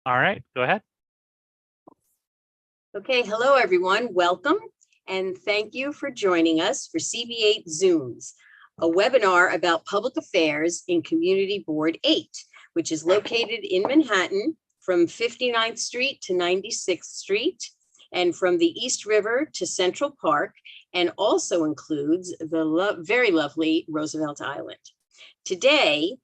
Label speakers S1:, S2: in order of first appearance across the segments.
S1: All right, go ahead.
S2: Okay, hello everyone, welcome and thank you for joining us for CB8 Zooms, a webinar about public affairs in Community Board 8, which is located in Manhattan from 59th Street to 96th Street and from the East River to Central Park, and also includes the very lovely Roosevelt Island. Today,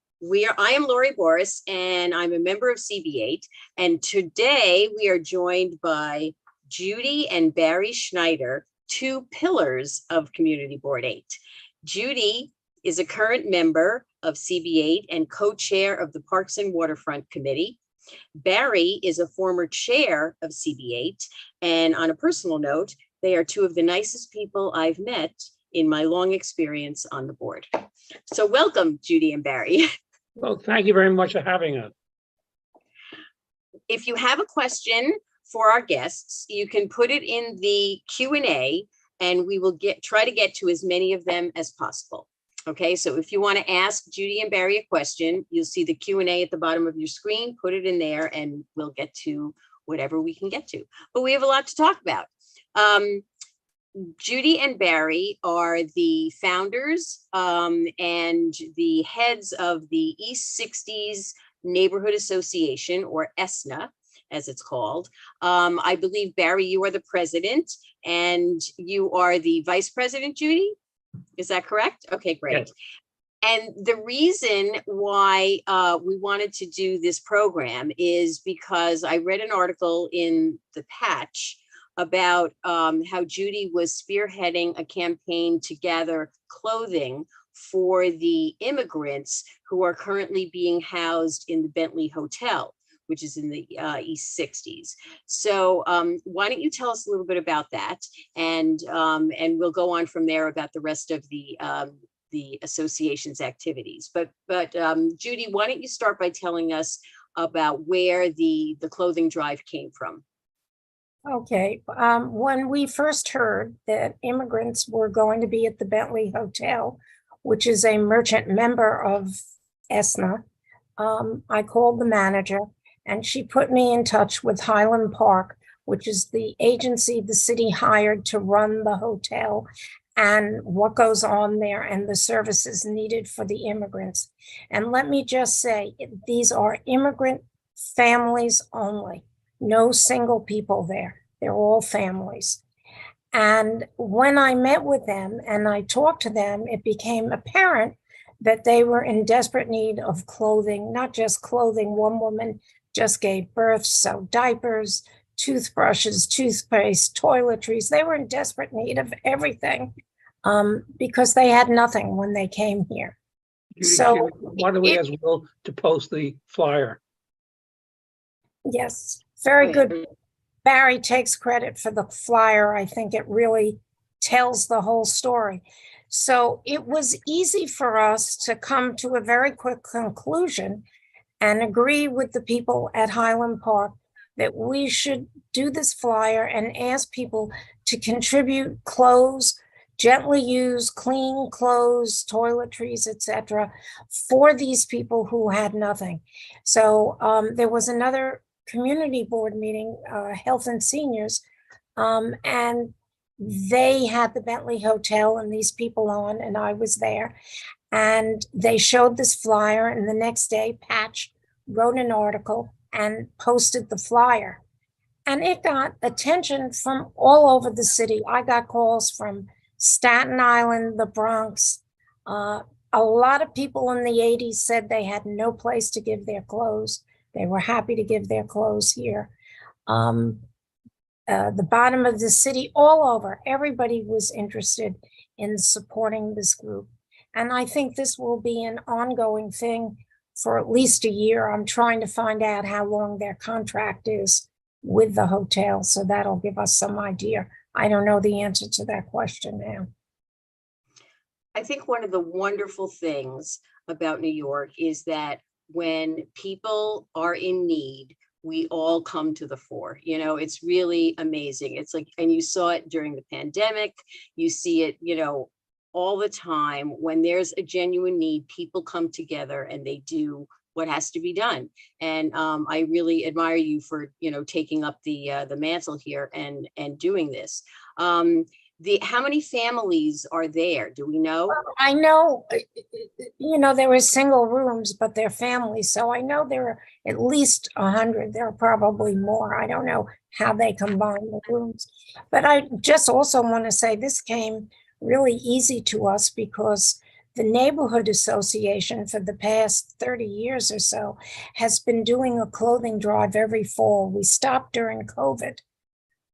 S2: I am Lori Boris and I'm a member of CB8, and today we are joined by Judy and Barry Schneider, two pillars of Community Board 8. Judy is a current member of CB8 and co-chair of the Parks and Waterfront Committee. Barry is a former chair of CB8, and on a personal note, they are two of the nicest people I've met in my long experience on the board. So welcome, Judy and Barry.
S3: Well, thank you very much for having us.
S2: If you have a question for our guests, you can put it in the Q&A and we will try to get to as many of them as possible. Okay, so if you want to ask Judy and Barry a question, you'll see the Q&A at the bottom of your screen, put it in there and we'll get to whatever we can get to. But we have a lot to talk about. Judy and Barry are the founders and the heads of the East Sixties Neighborhood Association, or ESNA, as it's called. I believe, Barry, you are the president and you are the vice president, Judy? Is that correct? Okay, great. Yes. And the reason why we wanted to do this program is because I read an article in The Patch about how Judy was spearheading a campaign to gather clothing for the immigrants who are currently being housed in the Bentley Hotel, which is in the East Sixties. So why don't you tell us a little bit about that, and we'll go on from there about the rest of the association's activities. But Judy, why don't you start by telling us about where the clothing drive came from?
S4: Okay, when we first heard that immigrants were going to be at the Bentley Hotel, which is a merchant member of ESNA, I called the manager and she put me in touch with Highland Park, which is the agency the city hired to run the hotel and what goes on there and the services needed for the immigrants. And let me just say, these are immigrant families only. No single people there. They're all families. And when I met with them and I talked to them, it became apparent that they were in desperate need of clothing, not just clothing. One woman just gave birth, so diapers, toothbrushes, toothpaste, toiletries. They were in desperate need of everything because they had nothing when they came here.
S3: So why don't we ask Will to post the flyer?
S4: Yes, very good. Barry takes credit for the flyer. I think it really tells the whole story. So it was easy for us to come to a very quick conclusion and agree with the people at Highland Park that we should do this flyer and ask people to contribute clothes, gently used, clean clothes, toiletries, etc., for these people who had nothing. So there was another community board meeting, Health and Seniors, and they had the Bentley Hotel and these people on, and I was there. And they showed this flyer, and the next day, Patch wrote an article and posted the flyer. And it got attention from all over the city. I got calls from Staten Island, the Bronx. A lot of people in the 80s said they had no place to give their clothes. They were happy to give their clothes here. The bottom of the city, all over, everybody was interested in supporting this group. And I think this will be an ongoing thing for at least a year. I'm trying to find out how long their contract is with the hotel, so that'll give us some idea. I don't know the answer to that question now.
S2: I think one of the wonderful things about New York is that when people are in need, we all come to the fore. You know, it's really amazing. It's like, and you saw it during the pandemic, you see it, you know, all the time. When there's a genuine need, people come together and they do what has to be done. And I really admire you for, taking up the mantle here and doing this. How many families are there? Do we know?
S4: I know, there were single rooms, but they're families. So I know there are at least 100. There are probably more. I don't know how they combine the rooms. But I just also want to say this came really easy to us because the neighborhood association for the past 30 years or so has been doing a clothing drive every fall. We stopped during COVID.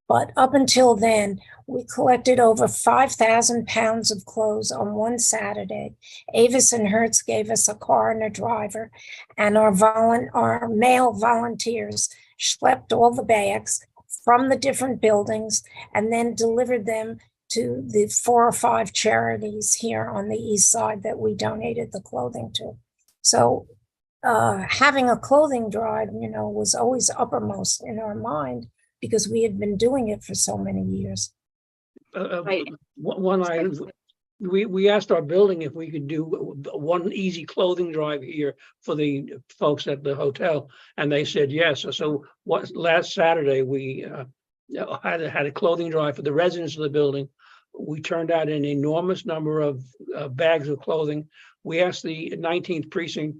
S4: But up until then, we collected over 5,000 pounds of clothes on one Saturday. Avis and Hertz gave us a car and a driver, and our male volunteers schlepped all the bags from the different buildings and then delivered them to the 4 or 5 charities here on the east side that we donated the clothing to. So having a clothing drive, was always uppermost in our mind, because we had been doing it for so many years.
S2: Right.
S3: One item, we asked our building if we could do one easy clothing drive here for the folks at the hotel, and they said yes. So last Saturday we had a clothing drive for the residents of the building. We turned out an enormous number of bags of clothing. We asked the 19th precinct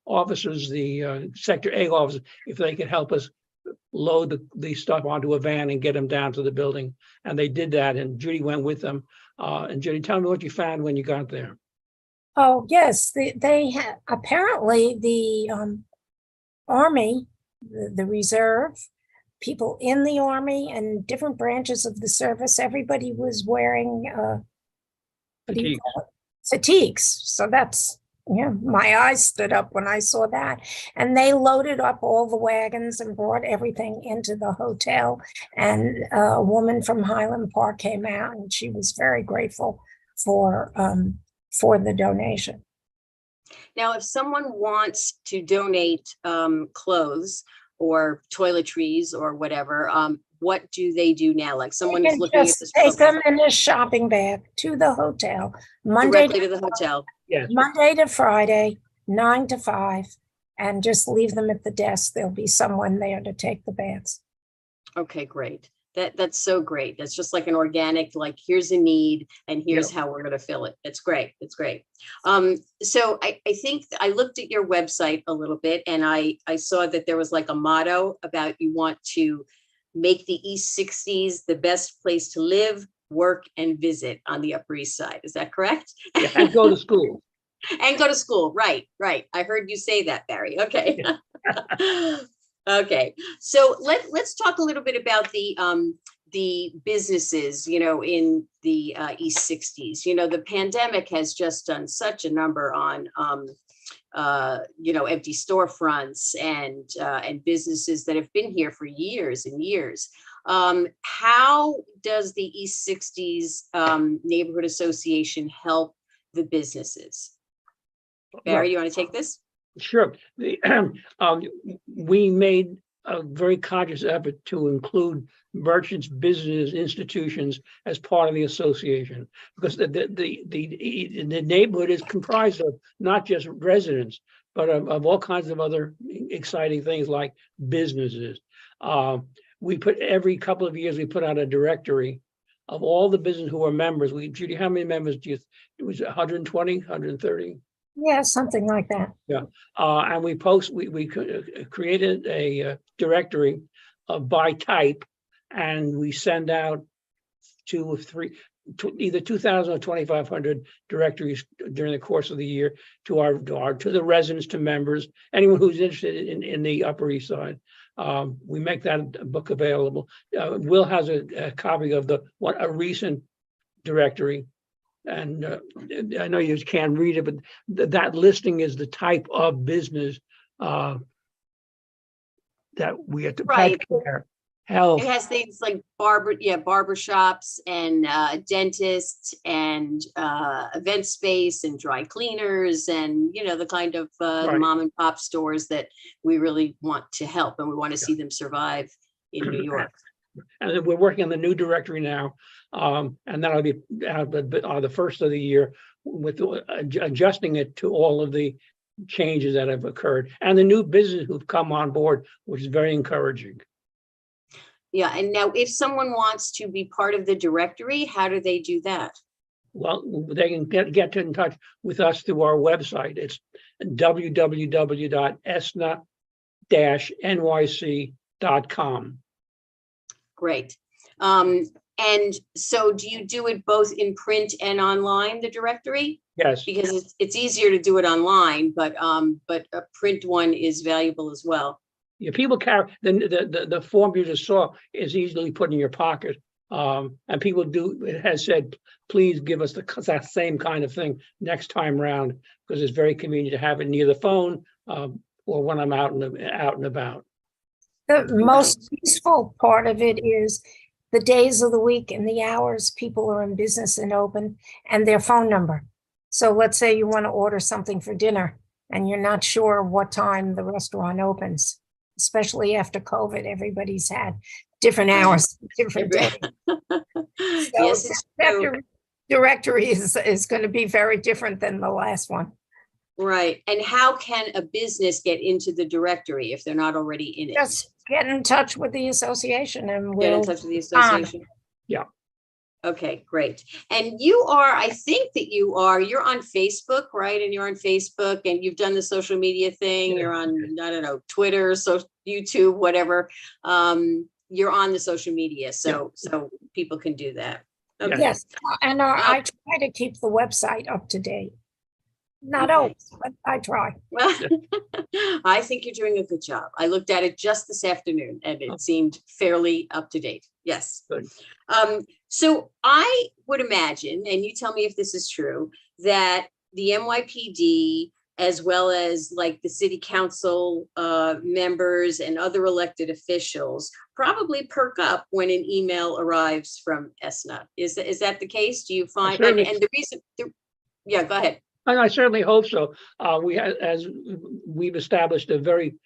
S3: officers, the Sector A officers, if they could help us load the stuff onto a van and get them down to the building. And they did that, and Judy went with them. And Judy, tell me what you found when you got there.
S4: Oh, yes, they had, apparently the Army, the reserve, people in the Army and different branches of the service, everybody was wearing fatigues. So that's, my eyes stood up when I saw that. And they loaded up all the wagons and brought everything into the hotel. And a woman from Highland Park came out, and she was very grateful for the donation.
S2: Now, if someone wants to donate clothes or toiletries or whatever, what do they do now? Like someone is looking at this.
S4: Take them in a shopping bag to the hotel,
S2: directly to the hotel.
S3: Yes.
S4: Monday to Friday, 9 to 5, and just leave them at the desk. There'll be someone there to take the bags.
S2: Okay, great. That's so great. That's just like an organic, like here's a need and here's how we're going to fill it. It's great. It's great. So I think I looked at your website a little bit, and I saw that there was like a motto about you want to make the East 60s the best place to live, work, and visit on the Upper East Side. Is that correct?
S3: Yeah, and go to school.
S2: And go to school. Right. I heard you say that, Barry. Okay. Yeah. Okay. So let's talk a little bit about the businesses, in the East 60s. The pandemic has just done such a number on empty storefronts and businesses that have been here for years and years. How does the East 60s Neighborhood Association help the businesses? Barry, you want to take this?
S3: Sure. We made a very conscious effort to include merchants, businesses, institutions as part of the association, because the neighborhood is comprised of not just residents, but of all kinds of other exciting things like businesses. We put every couple of years, we put out a directory of all the businesses who are members. Judy, how many members do you? It was 120, 130.
S4: Yeah, something like that.
S3: Yeah, and we created a directory by type, and we send out 2 or 3, either 2,000 or 2,500 directories during the course of the year to the residents, to members, anyone who's interested in the Upper East Side. We make that book available. Will has a copy of a recent directory. And I know you can't read it, but that listing is the type of business that we have to pet care, health.
S2: It has things like barbershops and dentists and event space and dry cleaners and the kind of mom and pop stores that we really want to help, and we want to see them survive in New York.
S3: And we're working on the new directory now, and that'll be out the first of the year, with adjusting it to all of the changes that have occurred and the new business who've come on board, which is very encouraging.
S2: Yeah, and now if someone wants to be part of the directory, how do they do that?
S3: Well, they can get in touch with us through our website. It's www.esna-nyc.com.
S2: Great. And so do you do it both in print and online, the directory?
S3: Yes.
S2: Because it's easier to do it online, but a print one is valuable as well.
S3: Yeah, people carry the form you just saw is easily put in your pocket. And people do, it has said, please give us that same kind of thing next time round, because it's very convenient to have it near the phone or when I'm out and about.
S4: The most useful part of it is the days of the week and the hours people are in business and open, and their phone number. So let's say you want to order something for dinner and you're not sure what time the restaurant opens, especially after COVID, everybody's had different hours, different days.
S2: Yes, it's true.
S4: Directory is going to be very different than the last one.
S2: Right. And how can a business get into the directory if they're not already in it?
S4: Just get in touch with the association and
S2: Get in
S4: we'll
S2: touch with the association.
S3: Yeah.
S2: Okay, great. And you are, I think that you're on Facebook, right? And you're on Facebook and you've done the social media thing.
S3: Yeah.
S2: You're on, I don't know, Twitter, so YouTube, whatever. You're on the social media, so people can do that. Okay.
S4: Yes, and I try to keep the website up to date. Not always, but I try.
S2: Well, I think you're doing a good job. I looked at it just this afternoon and it seemed fairly up to date. Yes.
S3: Good.
S2: So I would imagine, and you tell me if this is true, that the NYPD, as well as like the city council members and other elected officials, probably perk up when an email arrives from ESNA. Is that the case? Do you find? And the reason, yeah, go ahead.
S3: And I certainly hope so. As we've established a very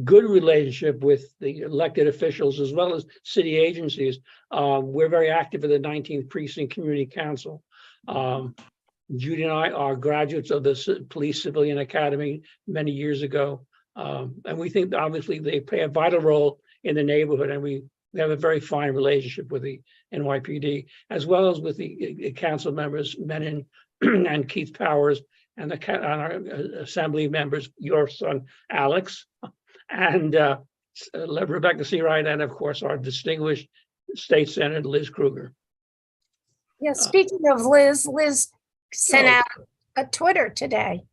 S3: good relationship with the elected officials as well as city agencies. We're very active in the 19th Precinct Community Council. Judy and I are graduates of the Police Civilian Academy many years ago. And we think obviously they play a vital role in the neighborhood, and we have a very fine relationship with the NYPD, as well as with the council members, Menon and Keith Powers, and our assembly members, your son, Alex, and Rebecca Seawright, and of course, our distinguished state senator, Liz Kruger.
S4: Yeah, speaking of Liz sent out a Twitter today,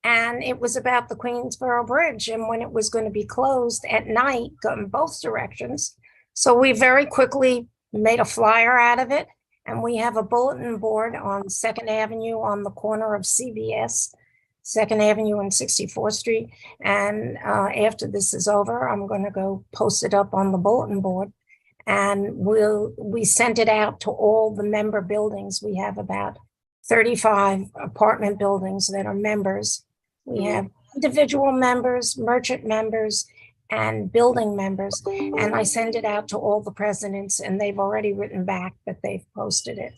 S4: and it was about the Queensboro Bridge and when it was going to be closed at night, going both directions. So we very quickly made a flyer out of it, and we have a bulletin board on 2nd Avenue on the corner of CBS, 2nd Avenue and 64th Street. And after this is over, I'm going to go post it up on the bulletin board. And we sent it out to all the member buildings. We have about 35 apartment buildings that are members. We have individual members, merchant members, and building members. And I send it out to all the presidents, and they've already written back that they've posted it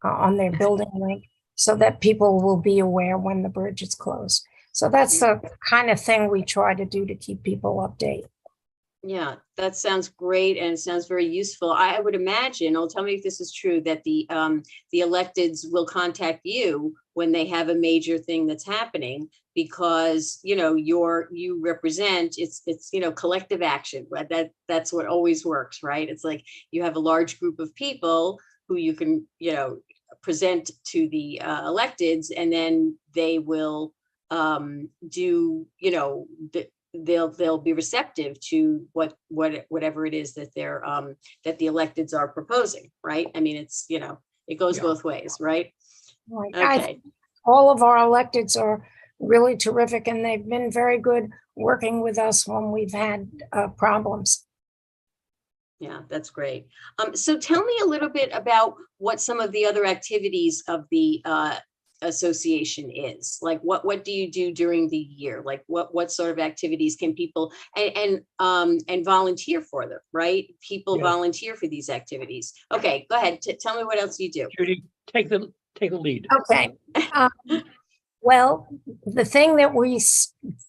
S4: on their building link so that people will be aware when the bridge is closed. So that's the kind of thing we try to do to keep people updated.
S2: Yeah, that sounds great, and it sounds very useful. I would imagine, tell me if this is true, that the electeds will contact you when they have a major thing that's happening, because you represent it's collective action. That's what always works, right? It's like you have a large group of people who you can present to the electeds, and then they will they'll be receptive to whatever it is that they're that the electeds are proposing, right? I mean, it's it goes both ways, right?
S4: Right.
S2: Okay.
S4: All of our electeds are really terrific, and they've been very good working with us when we've had problems.
S2: Yeah, that's great. So tell me a little bit about what some of the other activities of the association is. Like what do you do during the year? Like what sort of activities can people and volunteer for them, right? People volunteer for these activities. Okay, go ahead. Tell me what else you do.
S3: Judy, take the lead.
S4: Okay. Well, the thing that we've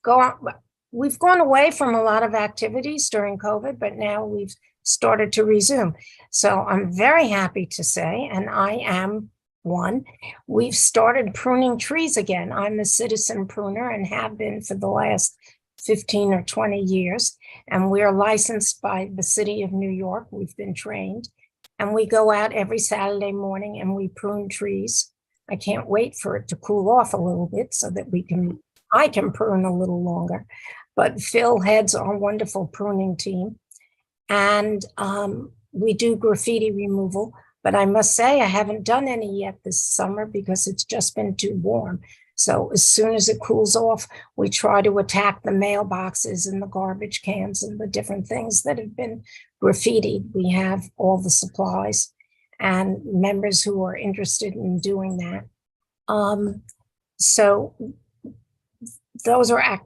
S4: gone away from a lot of activities during COVID, but now we've started to resume. So I'm very happy to say, and I am one, we've started pruning trees again. I'm a citizen pruner and have been for the last 15 or 20 years. And we're licensed by the city of New York. We've been trained. And we go out every Saturday morning and we prune trees. I can't wait for it to cool off a little bit so that I can prune a little longer. But Phil heads our wonderful pruning team. And we do graffiti removal. But I must say, I haven't done any yet this summer because it's just been too warm. So as soon as it cools off, we try to attack the mailboxes and the garbage cans and the different things that have been graffitied. We have all the supplies and members who are interested in doing that. So those are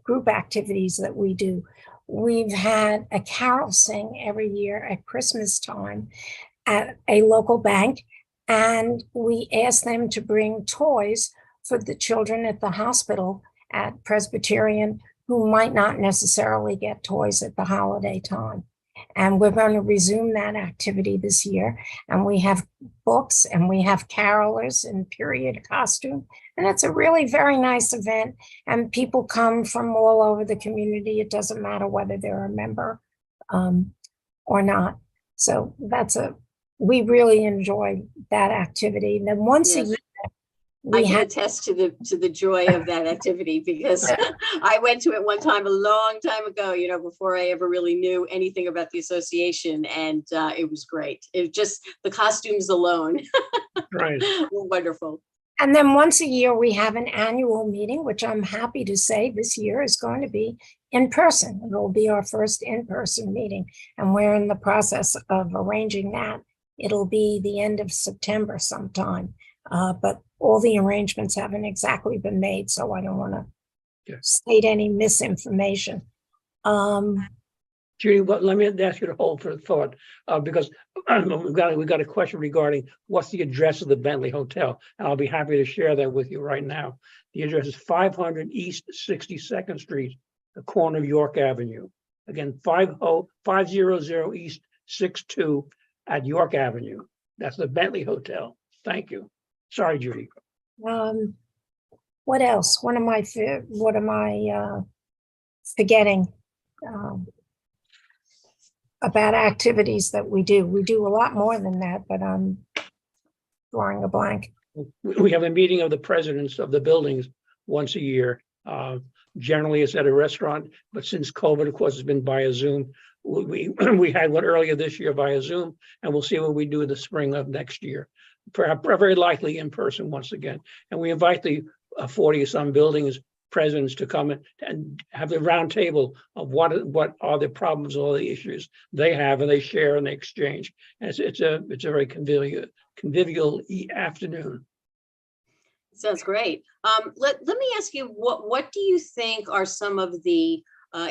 S4: group activities that we do. We've had a carol sing every year at Christmas time at a local bank, and we ask them to bring toys for the children at the hospital at Presbyterian who might not necessarily get toys at the holiday time. And we're going to resume that activity this year. And we have books and we have carolers in period costume. And it's a really very nice event. And people come from all over the community. It doesn't matter whether they're a member or not. So we really enjoy that activity. And then once a year,
S2: I can attest to the joy of that activity because I went to it one time a long time ago, before I ever really knew anything about the association, and it was great. It was just the costumes alone.
S3: Right.
S2: were wonderful.
S4: And then once a year, we have an annual meeting, which I'm happy to say this year is going to be in person. It will be our first in-person meeting, and we're in the process of arranging that. It'll be the end of September sometime, but all the arrangements haven't exactly been made, so I don't want to state any misinformation.
S3: Judy, let me ask you to hold for thought because we've got a question regarding what's the address of the Bentley Hotel, and I'll be happy to share that with you right now. The address is 500 East 62nd Street, the corner of York Avenue. Again, 500 East 62 at York Avenue. That's the Bentley Hotel. Thank you. Sorry, Judy.
S4: What else? What am I forgetting about activities that we do? We do a lot more than that, but I'm drawing a blank.
S3: We have a meeting of the presidents of the buildings once a year. Generally, it's at a restaurant, but since COVID, of course, has been via Zoom. We had one earlier this year via Zoom, and we'll see what we do in the spring of next year. Perhaps very likely in person once again. And we invite the 40 some buildings presidents to come and have the round table of what are the problems, all the issues they have, and they share and they exchange. And it's a very convivial afternoon.
S2: Sounds great. Let me ask you, what do you think are some of the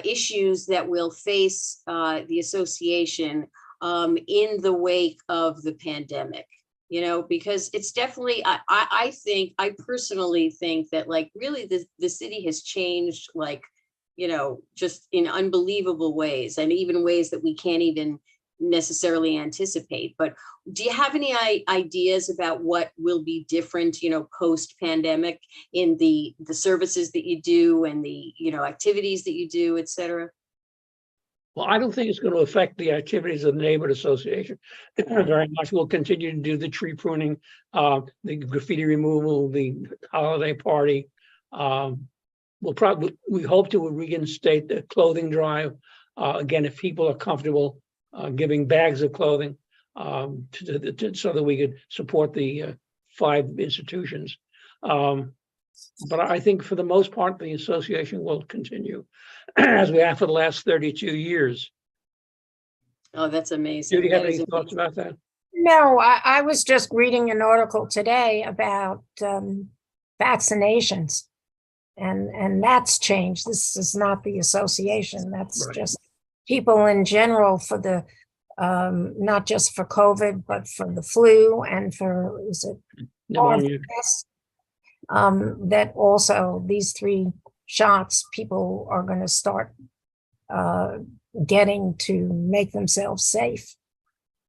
S2: issues that will face the association in the wake of the pandemic? Because it's definitely, I personally think that really the city has changed just in unbelievable ways, and even ways that we can't even necessarily anticipate. But do you have any ideas about what will be different, post pandemic in the services that you do and the, activities that you do, et cetera?
S3: Well, I don't think it's going to affect the activities of the neighborhood association very much. We'll continue to do the tree pruning, the graffiti removal, the holiday party. We hope to reinstate the clothing drive. Again, if people are comfortable giving bags of clothing so that we could support the 5 institutions. But I think for the most part, the association will continue as we have for the last 32 years.
S2: Oh, that's amazing.
S3: Do you have any thoughts about that?
S4: No, I was just reading an article today about vaccinations, and that's changed. This is not the association. That's right. Just people in general for the not just for COVID, but for the flu and for pneumonia. that also these 3 shots people are going to start getting to make themselves safe.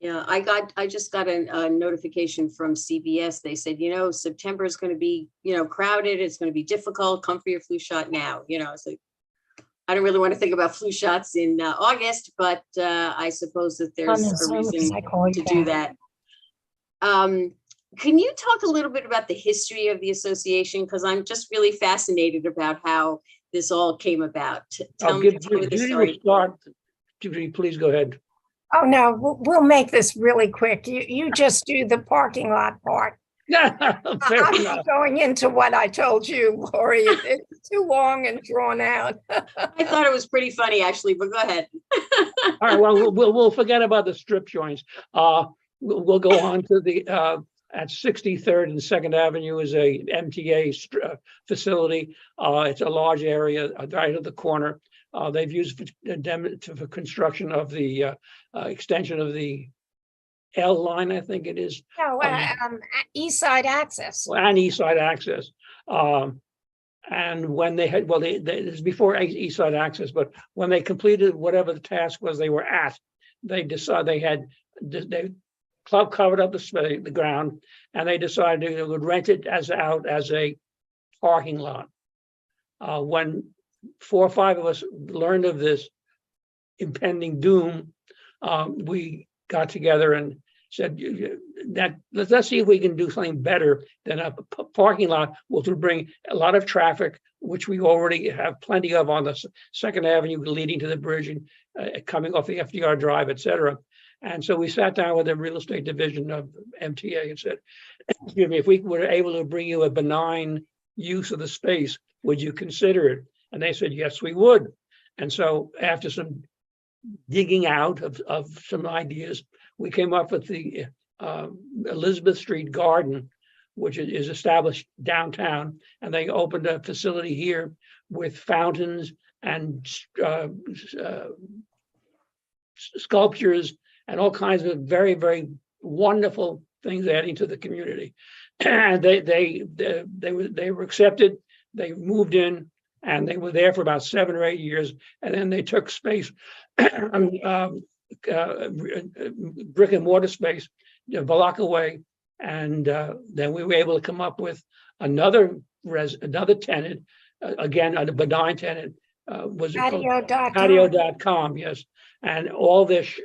S2: Yeah, I just got a notification from CBS. They said, September is going to be, crowded. It's going to be difficult. Come for your flu shot now. So I don't really want to think about flu shots in August, but I suppose that there's a reason to do that. Can you talk a little bit about the history of the association? Because I'm just really fascinated about how this all came about. Tell me the story.
S3: Judy, please go ahead.
S4: Oh, no, we'll make this really quick. You just do the parking lot part. I'm not going into what I told you, Lori. It's too long and drawn out.
S2: I thought it was pretty funny, actually, but go ahead.
S3: All right, well, we'll forget about the strip joints. We'll go on to the at 63rd and 2nd Avenue is a MTA facility. It's a large area right at the corner. They've used for construction of the extension of the L line, I think it is.
S4: No, East Side Access.
S3: And East Side Access. And when they had, this is before East Side Access, but when they completed whatever the task was they were at, they decided they covered up the ground, and they decided they would rent it out as a parking lot. When 4 or 5 of us learned of this impending doom, we got together and said that let's see if we can do something better than a parking lot, which will bring a lot of traffic, which we already have plenty of on the 2nd Avenue leading to the bridge and coming off the FDR Drive, et cetera. And so we sat down with the real estate division of MTA and said, excuse me, if we were able to bring you a benign use of the space, would you consider it? And they said, yes, we would. And so after some digging out of some ideas, we came up with the Elizabeth Street Garden, which is established downtown. And they opened a facility here with fountains and sculptures and all kinds of very, very wonderful things adding to the community. And they were accepted. They moved in, and they were there for about 7 or 8 years. And then they took space, brick and mortar space, a block away. And then we were able to come up with another tenant, again, a benign tenant. Was it Patio.com? Yes. And all this,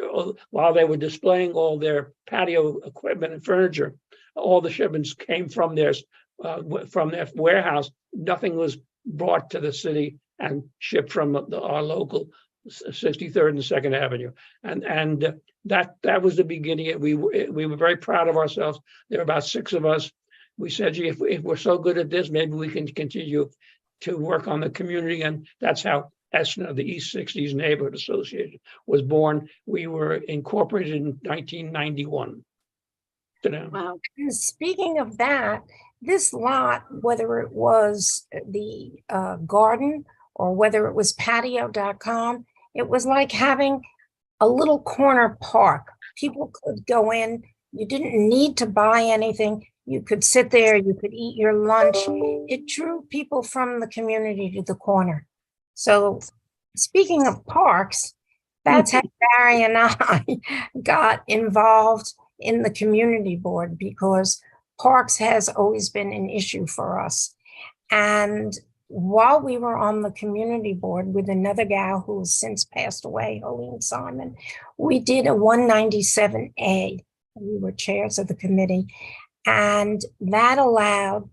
S3: while they were displaying all their patio equipment and furniture, all the shipments came from their warehouse. Nothing was brought to the city and shipped from our local 63rd and 2nd Avenue. And that was the beginning. We were very proud of ourselves. There were about 6 of us. We said, gee, if we're so good at this, maybe we can continue to work on the community. And that's how ESNA, the East 60s Neighborhood Association, was born. We were incorporated in 1991.
S4: Wow. And speaking of that, this lot, whether it was the garden or whether it was patio.com, it was like having a little corner park. People could go in. You didn't need to buy anything. You could sit there. You could eat your lunch. It drew people from the community to the corner. So speaking of parks, that's how Barry and I got involved in the community board, because parks has always been an issue for us. And while we were on the community board with another gal who has since passed away, Helene Simon, we did a 197A. We were chairs of the committee, and that allowed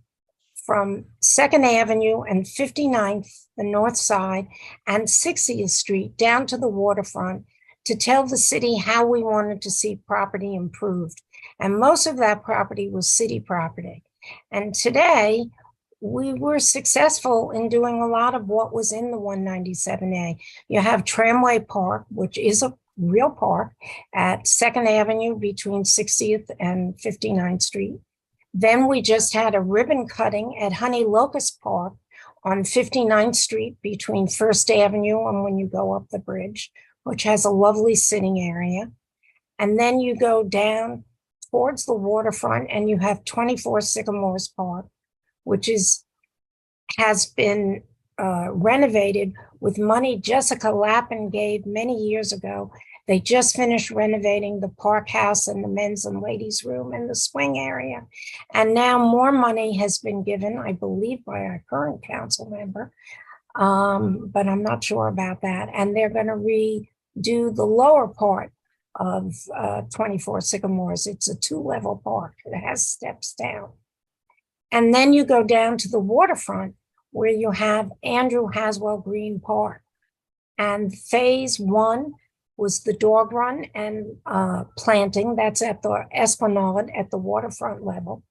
S4: from 2nd Avenue and 59th, the north side, and 60th Street down to the waterfront to tell the city how we wanted to see property improved. And most of that property was city property. And today, we were successful in doing a lot of what was in the 197A. You have Tramway Park, which is a real park at 2nd Avenue between 60th and 59th Street. Then we just had a ribbon cutting at Honey Locust Park on 59th Street between 1st Avenue and when you go up the bridge, which has a lovely sitting area. And then you go down towards the waterfront and you have 24 Sycamores Park, which has been renovated with money Jessica Lappin gave many years ago. They just finished renovating the park house and the men's and ladies' room and the swing area. And now more money has been given, I believe, by our current council member, but I'm not sure about that. And they're going to redo the lower part of 24 Sycamores. It's a 2-level park. It has steps down. And then you go down to the waterfront where you have Andrew Haswell Green Park. And phase 1 was the dog run and planting. That's at the Esplanade at the waterfront level.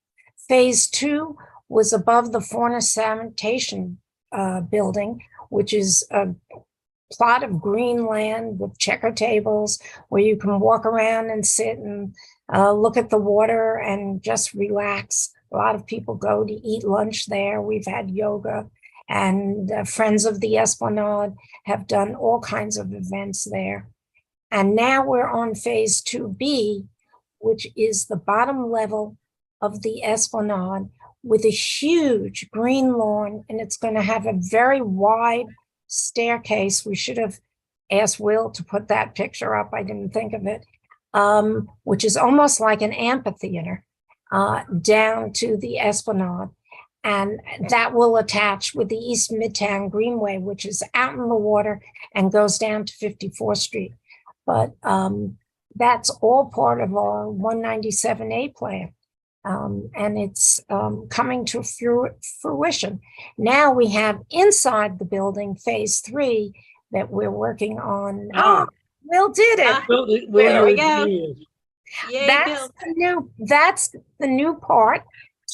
S4: Phase 2 was above the fauna sanitation building, which is a plot of green land with checker tables where you can walk around and sit and look at the water and just relax. A lot of people go to eat lunch there. We've had yoga, and Friends of the Esplanade have done all kinds of events there. And now we're on phase 2B, which is the bottom level of the Esplanade with a huge green lawn, and it's going to have a very wide staircase. We should have asked Will to put that picture up. I didn't think of it, which is almost like an amphitheater down to the Esplanade. And that will attach with the East Midtown Greenway, which is out in the water and goes down to 54th Street. But that's all part of our 197A plan. And it's coming to fruition. Now we have inside the building phase 3 that we're working on. Will did it.
S2: There we go. Yay,
S4: That's the new part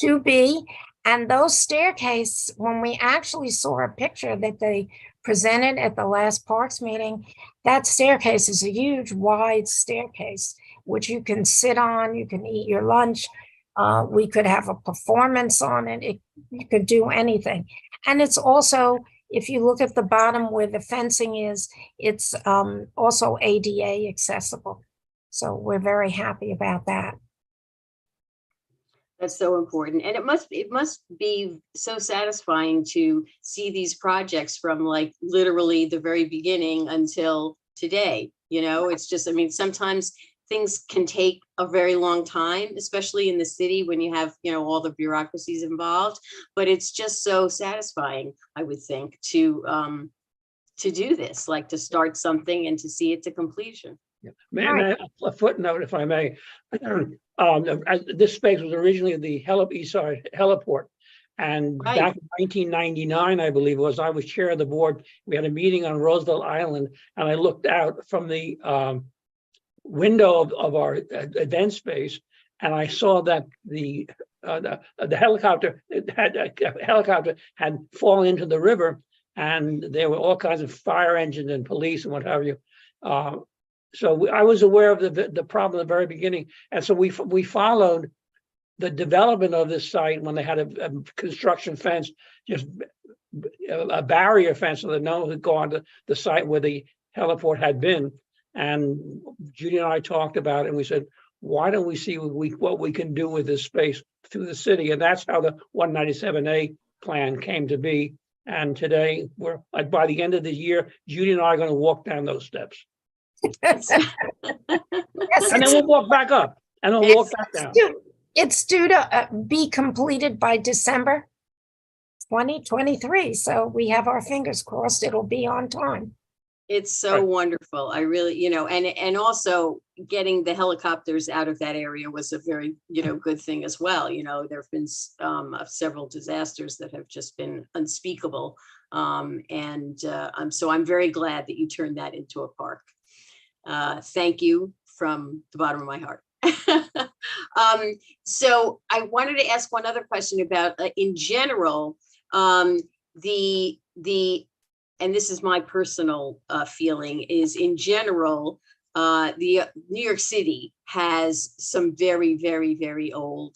S4: 2B. And those staircases, when we actually saw a picture that they presented at the last Parks meeting, that staircase is a huge, wide staircase, which you can sit on, you can eat your lunch. We could have a performance on it. You could do anything. And it's also, if you look at the bottom where the fencing is, it's also ADA accessible. So we're very happy about that.
S2: That's so important. And it must be so satisfying to see these projects from like literally the very beginning until today. You know, it's just, I mean, sometimes things can take a very long time, especially in the city when you have, you know, all the bureaucracies involved, but it's just so satisfying, I would think, to do this, like to start something and to see it to completion.
S3: Yeah. May a footnote, if I may. This space was originally the East Side heliport, and
S2: Right.
S3: back in 1999, I believe it was, I was chair of the board. We had a meeting on Roosevelt Island, and I looked out from the window of our event space, and I saw that the helicopter had fallen into the river, and there were all kinds of fire engines and police and what have you. So I was aware of the problem at the very beginning, and so we followed the development of this site when they had a construction fence, just a barrier fence, so that no one could go onto the site where the heliport had been. And Judy and I talked about it, and we said, why don't we see what we can do with this space through the city? And that's how the 197A plan came to be. And today, we're by the end of the year, Judy and I are going to walk down those steps.
S4: Yes,
S3: And then we'll walk back up, and then we'll walk back down.
S4: It's due to be completed by December 2023. So we have our fingers crossed it'll be on time.
S2: It's so wonderful. I really, you know, and also getting the helicopters out of that area was a very, you know, good thing as well. You know, there have been several disasters that have just been unspeakable. So I'm very glad that you turned that into a park. Thank you from the bottom of my heart. So I wanted to ask one other question about, in general, and this is my personal feeling, is in general, the New York City has some very, very, very old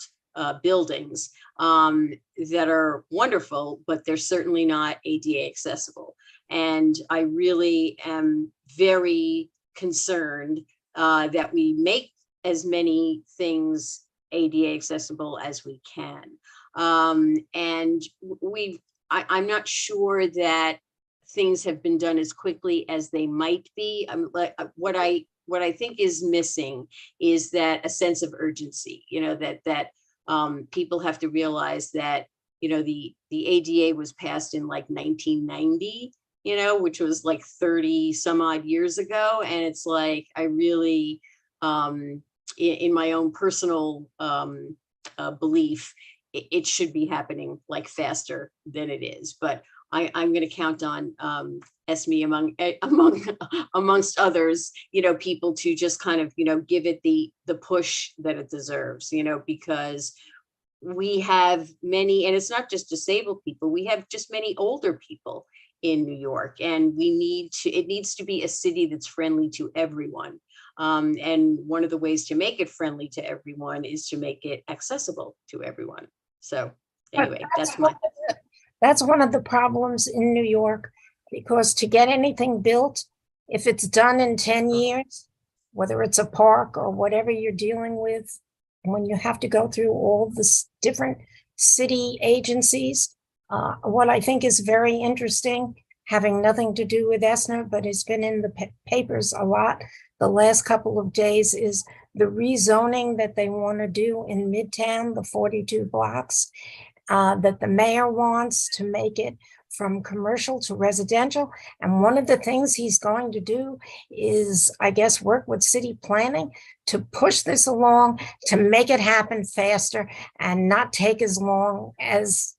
S2: buildings that are wonderful, but they're certainly not ADA accessible. And I really am very concerned that we make as many things ADA accessible as we can. And I'm not sure that things have been done as quickly as they might be. What I think is missing is that a sense of urgency, that people have to realize that, the ADA was passed in like 1990, which was like 30 some odd years ago. And it's like, I really, in my own personal belief, it should be happening like faster than it is. But I'm going to count on Esme amongst others, people to just kind of, give it the push that it deserves, because we have many, and it's not just disabled people, we have just many older people in New York, and it needs to be a city that's friendly to everyone. And one of the ways to make it friendly to everyone is to make it accessible to everyone. So anyway,
S4: that's one of the problems in New York, because to get anything built, if it's done in 10 years, whether it's a park or whatever you're dealing with, when you have to go through all the different city agencies, what I think is very interesting, having nothing to do with ESNA, but has been in the papers a lot the last couple of days, is the rezoning that they want to do in Midtown, the 42 blocks, that the mayor wants to make it from commercial to residential. And one of the things he's going to do is, I guess, work with city planning to push this along, to make it happen faster and not take as long as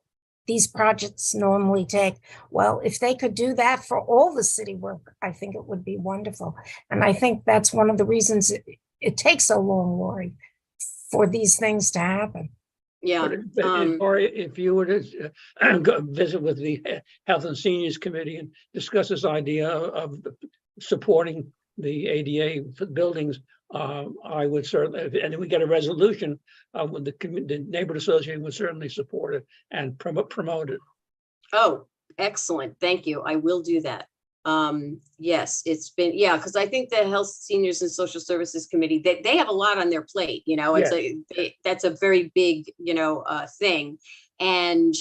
S4: these projects normally take. Well, if they could do that for all the city work, I think it would be wonderful. And I think that's one of the reasons it takes so long, Lori, for these things to happen.
S2: Yeah.
S3: Or if you were to go visit with the Health and Seniors Committee and discuss this idea of supporting the ADA buildings, I would certainly, and if we get a resolution, the neighborhood association would certainly support it and promote it.
S2: Oh, excellent. Thank you. I will do that. Yes, it's been, because I think the Health, Seniors and Social Services Committee, they have a lot on their plate, that's a very big, thing. And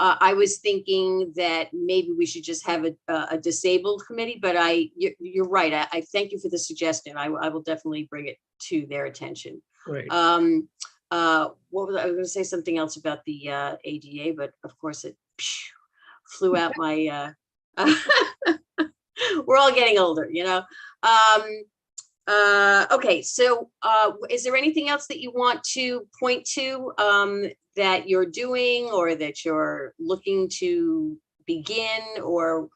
S2: I was thinking that maybe we should just have a disabled committee, but you're right. I thank you for the suggestion. I will definitely bring it to their attention.
S3: Great.
S2: What was I was going to say something else about the ADA, but of course it flew out my we're all getting older, okay, so is there anything else that you want to point to that you're doing or that you're looking to begin, or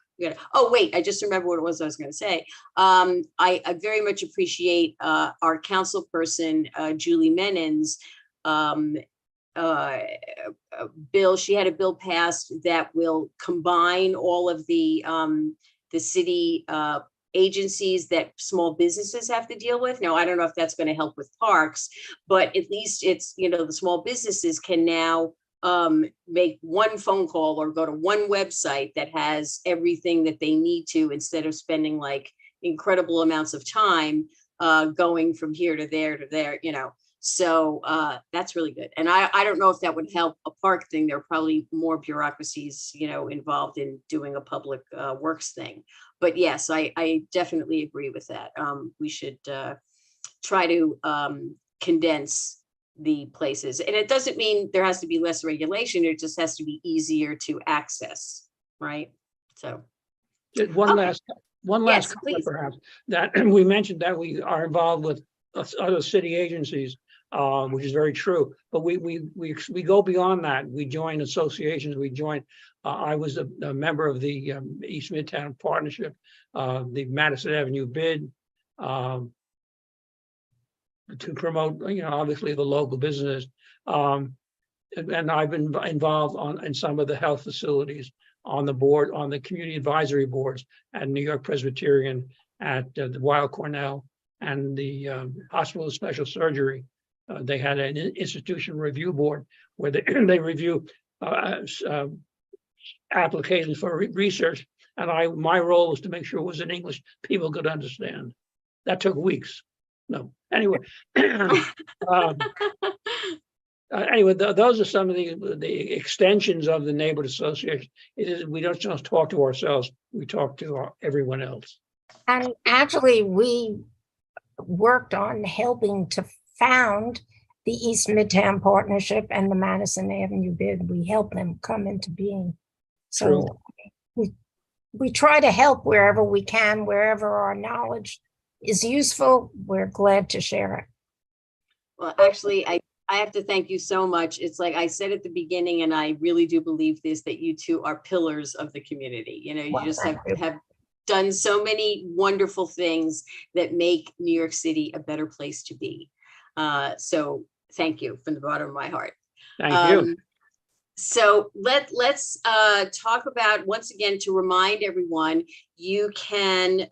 S2: oh wait, I just remember what it was I was going to say. I very much appreciate our council person, Julie Menon's bill. She had a bill passed that will combine all of the city agencies that small businesses have to deal with. Now, I don't know if that's going to help with parks, but at least it's, the small businesses can now make one phone call or go to one website that has everything that they need to, instead of spending like incredible amounts of time going from here to there to there, So that's really good. And I don't know if that would help a park thing. There are probably more bureaucracies, involved in doing a public works thing. But yes, I definitely agree with that. We should try to condense the places. And it doesn't mean there has to be less regulation. It just has to be easier to access, right? So
S3: one last
S2: yes,
S3: comment,
S2: please.
S3: perhaps, that we mentioned that we are involved with other city agencies, which is very true. But we go beyond that. We join associations. We join. I was a member of the East Midtown Partnership, the Madison Avenue bid, to promote, obviously the local business. And I've been involved in some of the health facilities on the board, on the community advisory boards at New York Presbyterian, at the Weill Cornell, and the Hospital of Special Surgery. They had an institution review board where they review applications for research, and my role was to make sure it was in English people could understand. That took weeks. No, anyway. Anyway, those are some of the extensions of the neighborhood association. It is, we don't just talk to ourselves, we talk to everyone else.
S4: And actually, we worked on helping to found the East Midtown Partnership and the Madison Avenue bid. We helped them come into being. So we try to help wherever we can, wherever our knowledge is useful, we're glad to share it.
S2: Well, actually, I have to thank you so much. It's like I said at the beginning, and I really do believe this, that you two are pillars of the community. You know, you just have done so many wonderful things that make New York City a better place to be. So thank you from the bottom of my heart.
S3: Thank you.
S2: So let's talk about, once again, to remind everyone, you can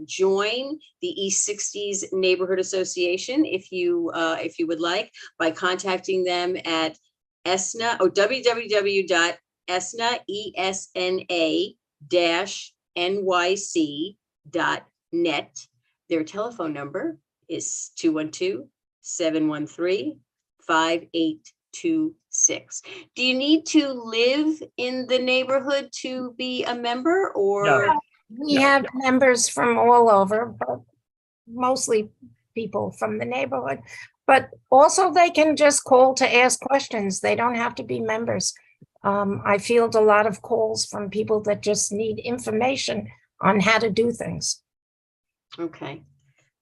S2: join the East Sixties Neighborhood Association if you would like, by contacting them at ESNA or www.esna-nyc.net. Their telephone number is 212-713-5826. Do you need to live in the neighborhood to be a member, or?
S3: No.
S4: We have members from all over, but mostly people from the neighborhood. But also they can just call to ask questions. They don't have to be members. I field a lot of calls from people that just need information on how to do things.
S2: Okay.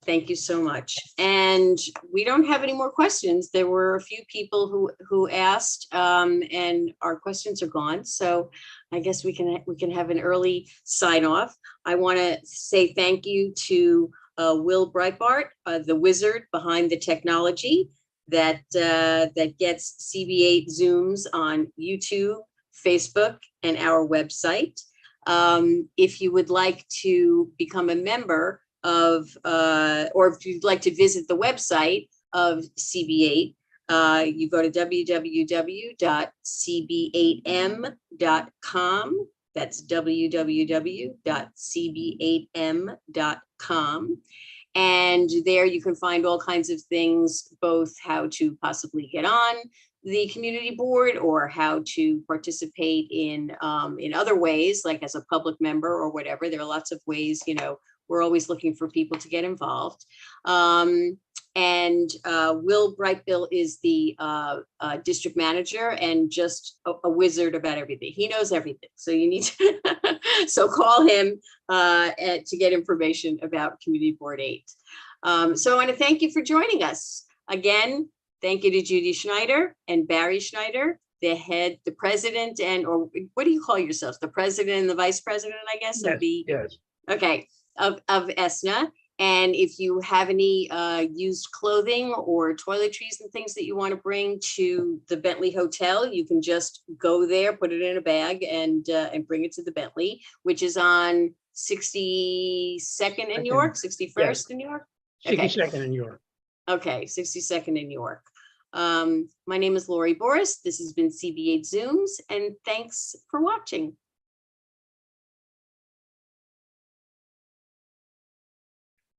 S2: Thank you so much. And we don't have any more questions. There were a few people who asked, and our questions are gone. So I guess we can have an early sign off. I want to say thank you to Will Breitbart, the wizard behind the technology that gets CB8 Zooms on YouTube, Facebook, and our website. If you would like to become a member of, or if you'd like to visit the website of CB8, you go to www.cb8m.com. That's www.cb8m.com. And there you can find all kinds of things, both how to possibly get on the community board or how to participate in other ways, like as a public member or whatever. There are lots of ways, you know, we're always looking for people to get involved. And Will Brightbill is the district manager and just a wizard about everything. He knows everything. So you need to, so call him to get information about Community Board 8. So I want to thank you for joining us. Again, thank you to Judy Schneider and Barry Schneider, the president, and, or what do you call yourselves? The president and the vice president, I guess,
S3: Yes,
S2: of the,
S3: yes.
S2: Okay, of ESNA. And if you have any used clothing or toiletries and things that you want to bring to the Bentley Hotel, you can just go there, put it in a bag, and bring it to the Bentley, which is on 62nd in York, 61st in York.
S3: 62nd in York.
S2: Okay, 62nd in York. My name is Lori Boris. This has been CB8 Zooms, and thanks for watching.